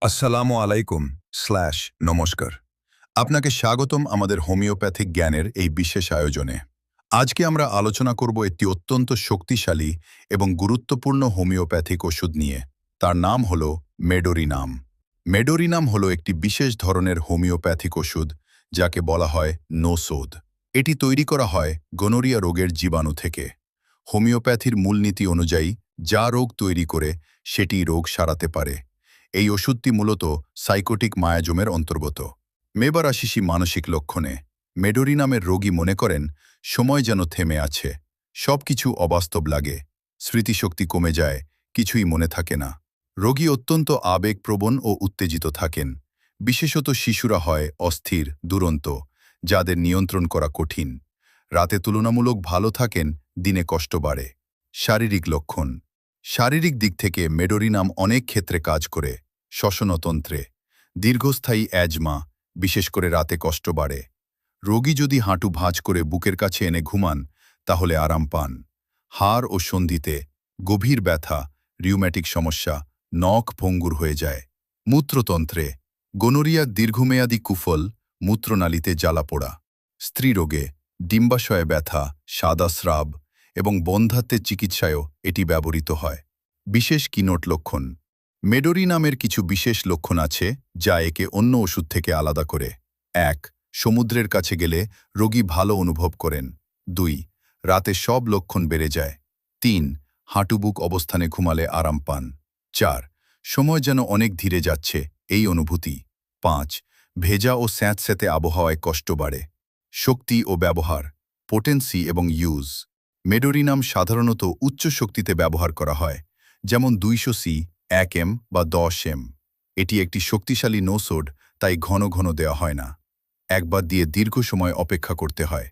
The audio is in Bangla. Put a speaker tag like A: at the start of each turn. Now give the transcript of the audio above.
A: আসসালামু আলাইকুম নমস্কার। আপনাকে স্বাগতম আমাদের হোমিওপ্যাথিক জ্ঞানের এই বিশেষ আয়োজনে। আজকে আমরা আলোচনা করব একটি অত্যন্ত শক্তিশালী এবং গুরুত্বপূর্ণ হোমিওপ্যাথিক ওষুধ নিয়ে। তার নাম হল মেডোরিনাম। মেডোরিনাম হল একটি বিশেষ ধরনের হোমিওপ্যাথিক ওষুধ যাকে বলা হয় নোসোদ। এটি তৈরি করা হয় গনোরিয়া রোগের জীবাণু থেকে। হোমিওপ্যাথির মূলনীতি অনুযায়ী যা রোগ তৈরি করে সেটি রোগ সারাতে পারে। এই ওষুধটি মূলত সাইকোটিক মায়াজমের অন্তর্গত। মেবারাশিসি মানসিক লক্ষণে মেডোরিনামের রোগী মনে করেন সময় যেন থেমে আছে, সব কিছু অবাস্তব লাগে, স্মৃতিশক্তি কমে যায়, কিছুই মনে থাকে না। রোগী অত্যন্ত আবেগপ্রবণ ও উত্তেজিত থাকেন। বিশেষত শিশুরা হয় অস্থির, দুরন্ত, যাদের নিয়ন্ত্রণ করা কঠিন। রাতে তুলনামূলক ভালো থাকেন, দিনে কষ্ট বাড়ে। শারীরিক লক্ষণ। শারীরিক দিক থেকে মেডোরিনাম অনেক ক্ষেত্রে কাজ করে। শ্বসনতন্ত্রে দীর্ঘস্থায়ী অ্যাজমা, বিশেষ করে রাতে কষ্ট বাড়ে। রোগী যদি হাঁটু ভাঁজ করে বুকের কাছে এনে ঘুমান তাহলে আরাম পান। হাড় ও সন্ধিতে গভীর ব্যথা, রিউম্যাটিক সমস্যা, নখ ভঙ্গুর হয়ে যায়। মূত্রতন্ত্রে গোনোরিয়া দীর্ঘমেয়াদী কুফল, মূত্রনালীতে জ্বালাপোড়া। স্ত্রীরোগে ডিম্বাশয়ে ব্যথা, সাদা স্রাব এবং বন্ধ্যাত্বের চিকিৎসায়ও এটি ব্যবহৃত হয়। বিশেষ কিনোট লক্ষণ। মেডোরিনামের কিছু বিশেষ লক্ষণ আছে যা একে অন্য ওষুধ থেকে আলাদা করে। ১. সমুদ্রের কাছে গেলে রোগী ভালো অনুভব করেন। ২. রাতে সব লক্ষণ বেড়ে যায়। ৩. হাঁটুবুক অবস্থানে ঘুমালে আরাম পান। ৪. সময় যেন অনেক ধীরে যাচ্ছে, এই অনুভূতি। ৫. ভেজা ও স্যাঁতস্যাঁতে আবহাওয়ায় কষ্ট বাড়ে। শক্তি ও ব্যবহার, পোটেন্সি এবং ইউজ। মেডোরিনাম সাধারণত উচ্চ শক্তিতে ব্যবহার করা হয়, যেমন 200 সি, 1 এম বা 10 এম। এটি একটি শক্তিশালী নোসোড, তাই ঘন ঘন দেওয়া হয় না। একবার দিয়ে দীর্ঘ সময় অপেক্ষা করতে হয়।